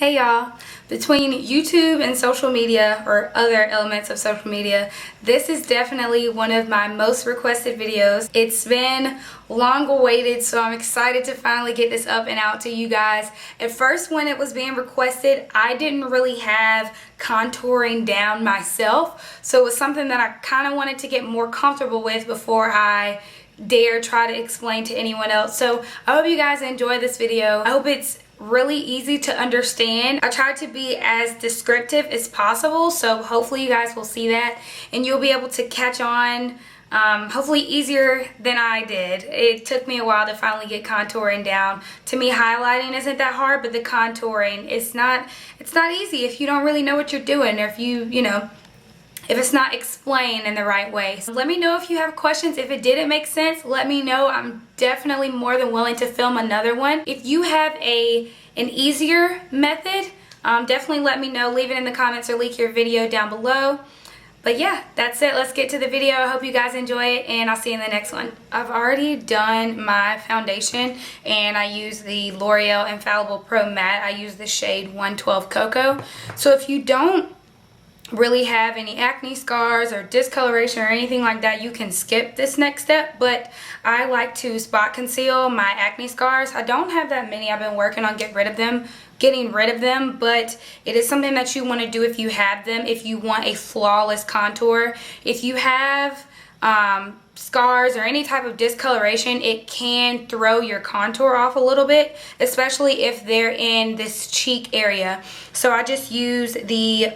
Hey y'all, between YouTube and social media or other elements of social media, this is definitely one of my most requested videos. It's been long awaited, so I'm excited to finally get this up and out to you guys. At first when it was being requested, I didn't really have contouring down myself, so it was something that I kind of wanted to get more comfortable with before I dare try to explain to anyone else. So I hope you guys enjoy this video. I hope it's really easy to understand. I tried to be as descriptive as possible, so hopefully you guys will see that and you'll be able to catch on hopefully easier than I did. It took me a while to finally get contouring down. To me, highlighting isn't that hard, but the contouring, it's not easy if you don't really know what you're doing, or if if it's not explained in the right way. So let me know if you have questions. If it didn't make sense, let me know. I'm definitely more than willing to film another one. If you have an easier method, definitely let me know. Leave it in the comments or leak your video down below. But yeah, that's it. Let's get to the video. I hope you guys enjoy it, and I'll see you in the next one. I've already done my foundation, and I use the L'Oreal Infallible Pro Matte. I use the shade 112 Cocoa. So if you don't really have any acne scars or discoloration or anything like that, you can skip this next step. But I like to spot conceal my acne scars. I don't have that many. I've been working on getting rid of them, but it is something that you want to do if you have them, if you want a flawless contour. If you have scars or any type of discoloration, it can throw your contour off a little bit, especially if they're in this cheek area. So I just use the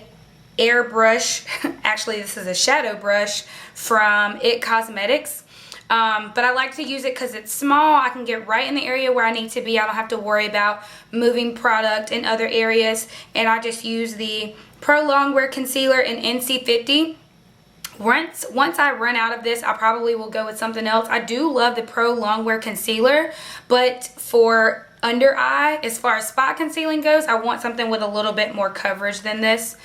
airbrush. Actually, this is a shadow brush from It Cosmetics, but I like to use it because it's small. I can get right in the area where I need to be. I don't have to worry about moving product in other areas, and I just use the Pro Longwear Concealer in NC50. Once I run out of this, I probably will go with something else. I do love the Pro Longwear Concealer, but for under eye, as far as spot concealing goes, I want something with a little bit more coverage than this.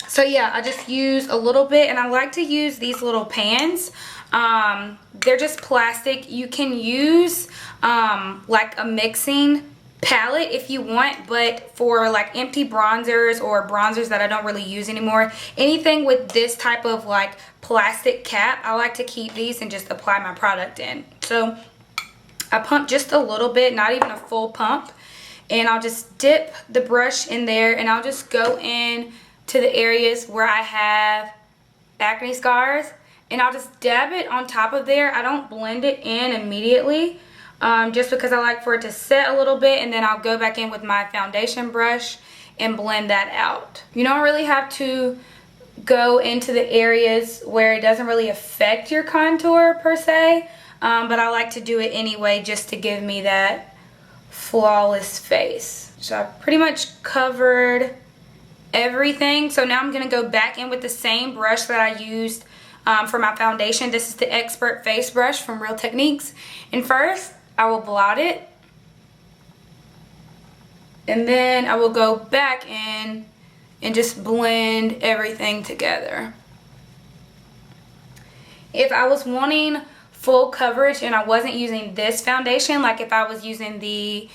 So yeah, I just use a little bit, and I like to use these little pans. They're just plastic. You can use like a mixing palette if you want, but for like empty bronzers or bronzers that I don't really use anymore, anything with this type of like plastic cap, I like to keep these and just apply my product in. So I pump just a little bit, not even a full pump, and I'll just dip the brush in there, and I'll just go in to the areas where I have acne scars, and I'll just dab it on top of there. I don't blend it in immediately, just because I like for it to set a little bit, and then I'll go back in with my foundation brush and blend that out. You don't really have to go into the areas where it doesn't really affect your contour per se, but I like to do it anyway just to give me that flawless face. So I've pretty much covered everything. So now I'm going to go back in with the same brush that I used for my foundation. This is the Expert Face Brush from Real Techniques. And first, I will blot it. And then I will go back in and just blend everything together. If I was wanting full coverage and I wasn't using this foundation, like if I was using the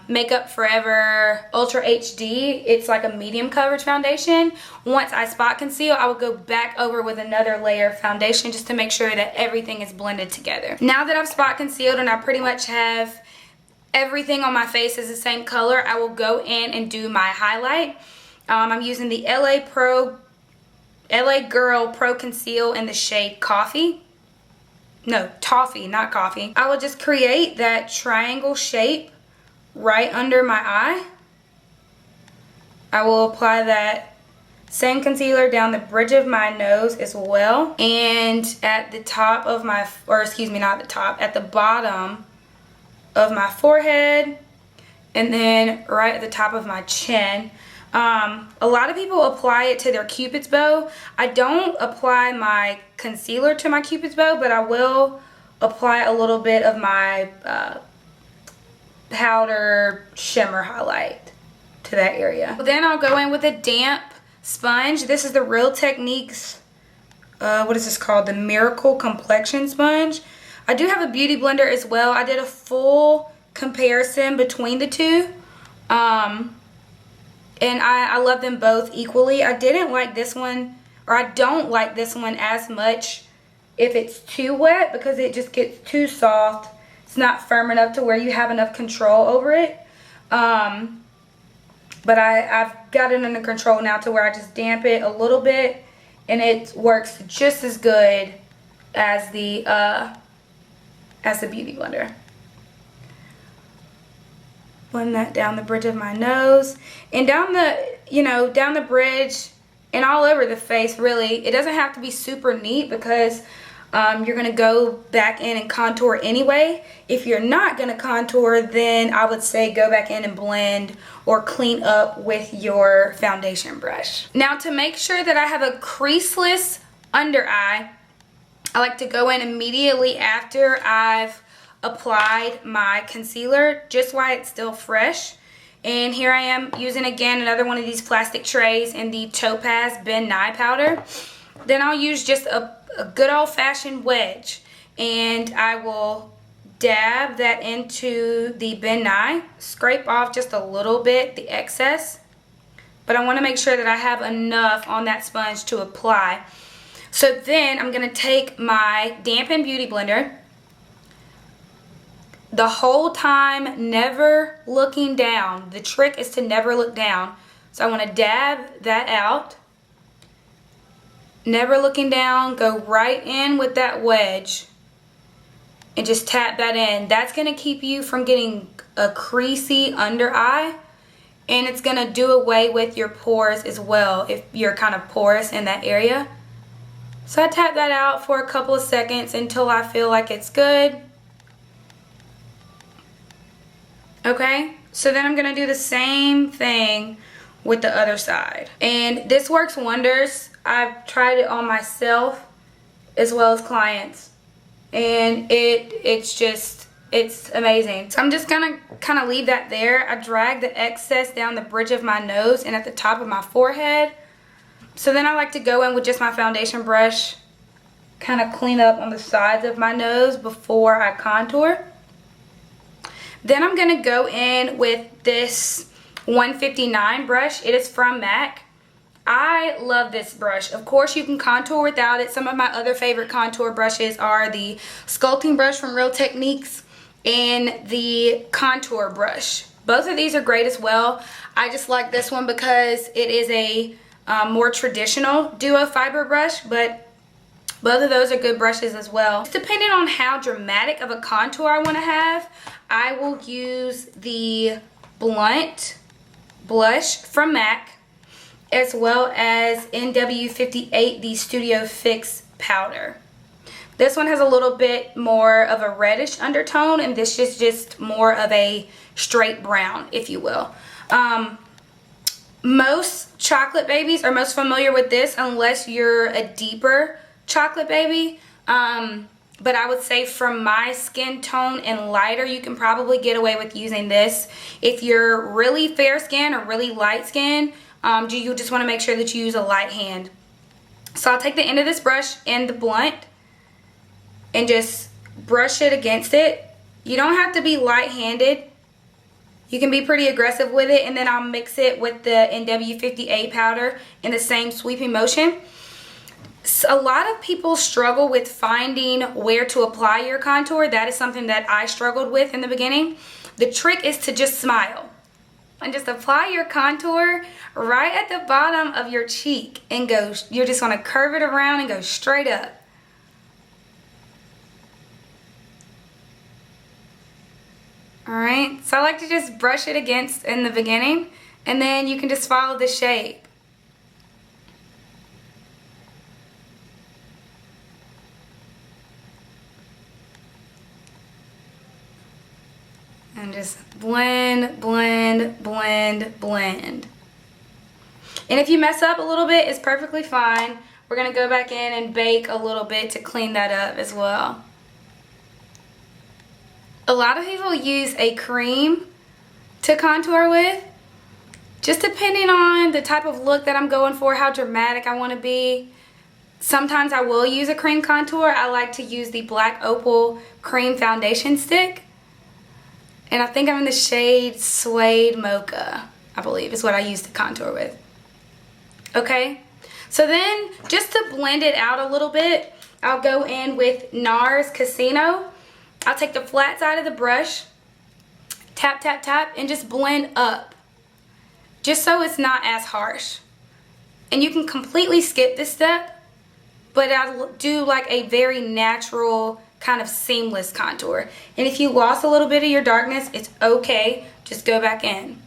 Makeup Forever Ultra HD, it's like a medium coverage foundation. Once I spot conceal, I would go back over with another layer of foundation just to make sure that everything is blended together. Now that I've spot concealed and I pretty much have everything on my face is the same color, I will go in and do my highlight. I'm using the LA Girl Pro Conceal in the shade Coffee. No, Toffee, not Coffee. I will just create that triangle shape right under my eye. I will apply that same concealer down the bridge of my nose as well, and at the top of my, or excuse me, not the top, at the bottom of my forehead, and then right at the top of my chin. A lot of people apply it to their Cupid's bow. I don't apply my concealer to my Cupid's bow, but I will apply a little bit of my powder shimmer highlight to that area. Then I'll go in with a damp sponge. This is the Real Techniques, what is this called? The Miracle Complexion Sponge. I do have a beauty blender as well. I did a full comparison between the two. And I love them both equally. I didn't like this one, or I don't like this one as much if it's too wet, because it just gets too soft. It's not firm enough to where you have enough control over it. But I've got it under control now to where I just damp it a little bit, and it works just as good as the Beauty Blender. Blend that down the bridge of my nose and down the, down the bridge and all over the face, really. It doesn't have to be super neat because you're going to go back in and contour anyway. If you're not going to contour, then I would say go back in and blend or clean up with your foundation brush. Now, to make sure that I have a creaseless under eye, I like to go in immediately after I've applied my concealer, just while it's still fresh. And here I am using again another one of these plastic trays in the Topaz Ben Nye powder. Then I'll use just a good old-fashioned wedge, and I will dab that into the Ben Nye, scrape off just a little bit the excess, but I want to make sure that I have enough on that sponge to apply. So then I'm going to take my dampened Beauty Blender, the whole time never looking down. The trick is to never look down. So I want to dab that out, never looking down, go right in with that wedge and just tap that in. That's going to keep you from getting a creasy under eye, and it's going to do away with your pores as well if you're kind of porous in that area. So I tap that out for a couple of seconds until I feel like it's good. Okay, so then I'm going to do the same thing with the other side. And this works wonders. I've tried it on myself as well as clients. And it's amazing. So I'm just going to kind of leave that there. I drag the excess down the bridge of my nose and at the top of my forehead. So then I like to go in with just my foundation brush, kind of clean up on the sides of my nose before I contour. Then I'm going to go in with this 159 brush. It is from MAC. I love this brush. Of course, you can contour without it. Some of my other favorite contour brushes are the sculpting brush from Real Techniques and the contour brush. Both of these are great as well. I just like this one because it is a more traditional duo fiber brush, but both of those are good brushes as well. Depending on how dramatic of a contour I want to have, I will use the Blunt blush from MAC, as well as NW58, the Studio Fix powder. This one has a little bit more of a reddish undertone, and this is just more of a straight brown, if you will. Most chocolate babies are most familiar with this unless you're a deeper chocolate baby. But I would say from my skin tone and lighter, you can probably get away with using this. If you're really fair skin or really light skin, you just want to make sure that you use a light hand. So I'll take the end of this brush and the blunt and just brush it against it. You don't have to be light-handed. You can be pretty aggressive with it, and then I'll mix it with the NW58 powder in the same sweeping motion. A lot of people struggle with finding where to apply your contour. That is something that I struggled with in the beginning. The trick is to just smile and just apply your contour right at the bottom of your cheek and go. You're just going to curve it around and go straight up. Alright, so I like to just brush it against in the beginning, and then you can just follow the shape. And just blend, blend, blend, blend. And if you mess up a little bit, it's perfectly fine. We're going to go back in and bake a little bit to clean that up as well. A lot of people use a cream to contour with. Just depending on the type of look that I'm going for, how dramatic I want to be. Sometimes I will use a cream contour. I like to use the Black Opal Cream Foundation Stick. And I think I'm in the shade Suede Mocha, I believe is what I used to contour with. Okay, so then just to blend it out a little bit, I'll go in with NARS Casino. I'll take the flat side of the brush, tap, tap, tap, and just blend up, just so it's not as harsh. And you can completely skip this step, but I'll do like a very natural kind of seamless contour. And if you lost a little bit of your darkness, it's okay, just go back in.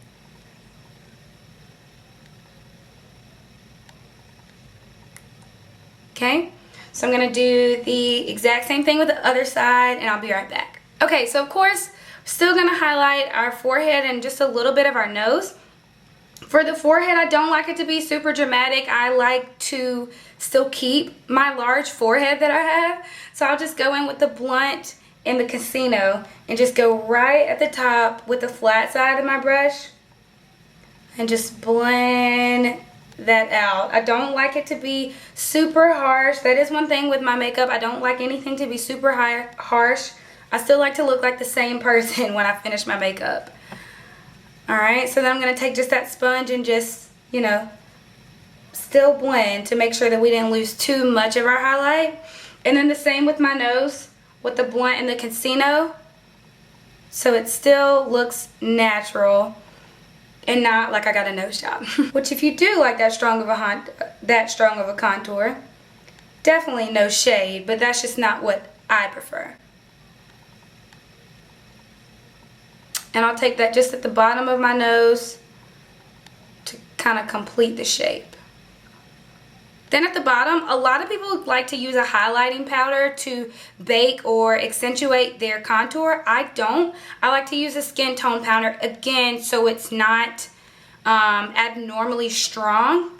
Okay, so I'm gonna do the exact same thing with the other side, and I'll be right back. Okay, so of course, still gonna highlight our forehead and just a little bit of our nose. For the forehead, I don't like it to be super dramatic. I like to still keep my large forehead that I have. So I'll just go in with the blunt and the Casino and just go right at the top with the flat side of my brush and just blend that out. I don't like it to be super harsh. That is one thing with my makeup. I don't like anything to be super harsh. I still like to look like the same person when I finish my makeup. Alright, so then I'm going to take just that sponge and just, you know, still blend to make sure that we didn't lose too much of our highlight. And then the same with my nose with the blunt and the Casino, so it still looks natural and not like I got a nose job. Which if you do like that strong of a contour, definitely no shade, but that's just not what I prefer. And I'll take that just at the bottom of my nose to kind of complete the shape. Then at the bottom, a lot of people like to use a highlighting powder to bake or accentuate their contour. I don't. I like to use a skin tone powder, again, so it's not abnormally strong.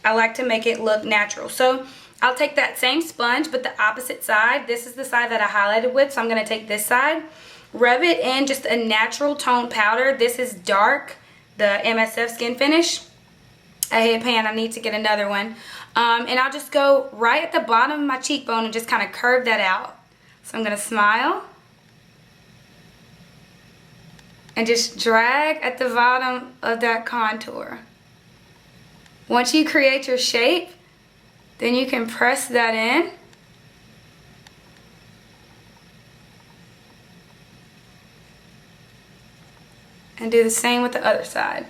I like to make it look natural. So I'll take that same sponge, but the opposite side. This is the side that I highlighted with, so I'm going to take this side. Rub it in just a natural tone powder. This is dark, the MSF Skin Finish. I hate pan, I need to get another one. And I'll just go right at the bottom of my cheekbone and just kind of curve that out. So I'm going to smile. And just drag at the bottom of that contour. Once you create your shape, then you can press that in. And do the same with the other side.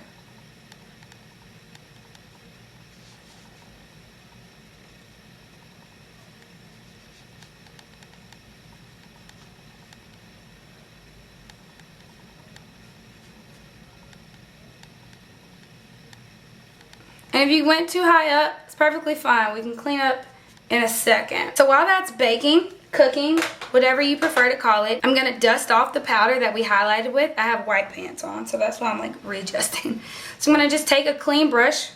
And if you went too high up, it's perfectly fine. We can clean up in a second. So while that's baking, cooking, whatever you prefer to call it, I'm going to dust off the powder that we highlighted with. I have white pants on, so that's why I'm like readjusting. So I'm going to just take a clean brush,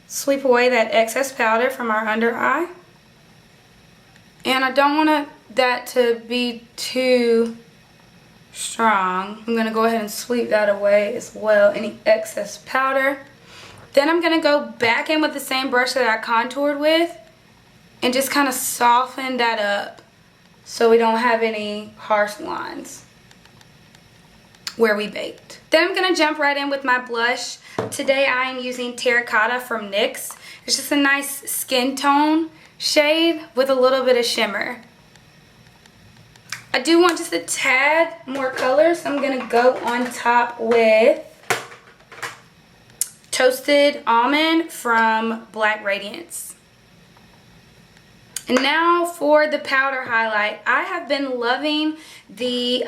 sweep away that excess powder from our under eye. And I don't want that to be too strong. I'm going to go ahead and sweep that away as well, any excess powder. Then I'm going to go back in with the same brush that I contoured with and just kind of soften that up so we don't have any harsh lines where we baked. Then I'm going to jump right in with my blush. Today I am using Terra Cotta from NYX. It's just a nice skin tone shade with a little bit of shimmer. I do want just a tad more color, so I'm going to go on top with Toasted Almond from Black Radiance. And now for the powder highlight. I have been loving the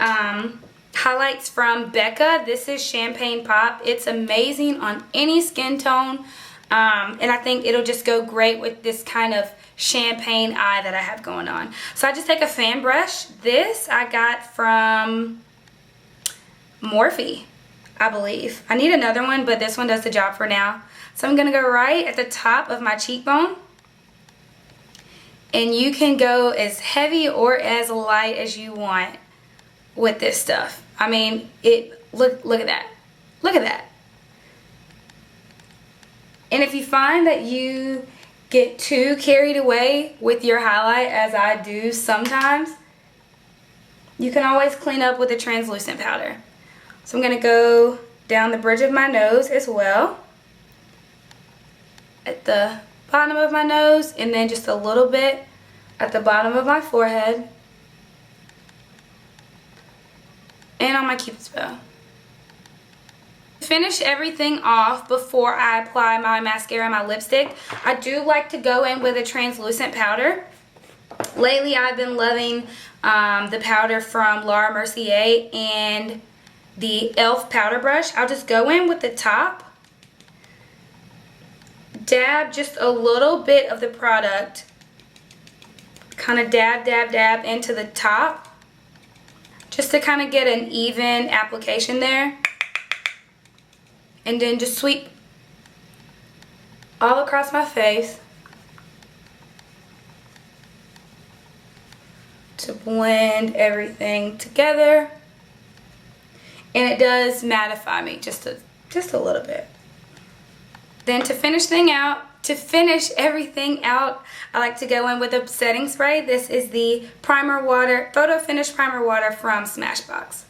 highlights from BECCA. This is Champagne Pop. It's amazing on any skin tone. And I think it'll just go great with this kind of champagne eye that I have going on. So I just take a fan brush. This I got from Morphe, I believe. I need another one, but this one does the job for now. So I'm going to go right at the top of my cheekbone. And you can go as heavy or as light as you want with this stuff. I mean, look at that. Look at that. And if you find that you get too carried away with your highlight, as I do sometimes, you can always clean up with a translucent powder. So I'm going to go down the bridge of my nose as well, at the bottom of my nose, and then just a little bit at the bottom of my forehead, and on my cupid's bow. Finish everything off before I apply my mascara and my lipstick. I do like to go in with a translucent powder. Lately I've been loving the powder from Laura Mercier and the e.l.f. powder brush. I'll just go in with the top, dab just a little bit of the product, kind of dab, dab, dab into the top, just to kind of get an even application there. And then just sweep all across my face to blend everything together. And it does mattify me just a little bit. Then to finish everything out, I like to go in with a setting spray. This is the primer water, photo finish primer water from Smashbox.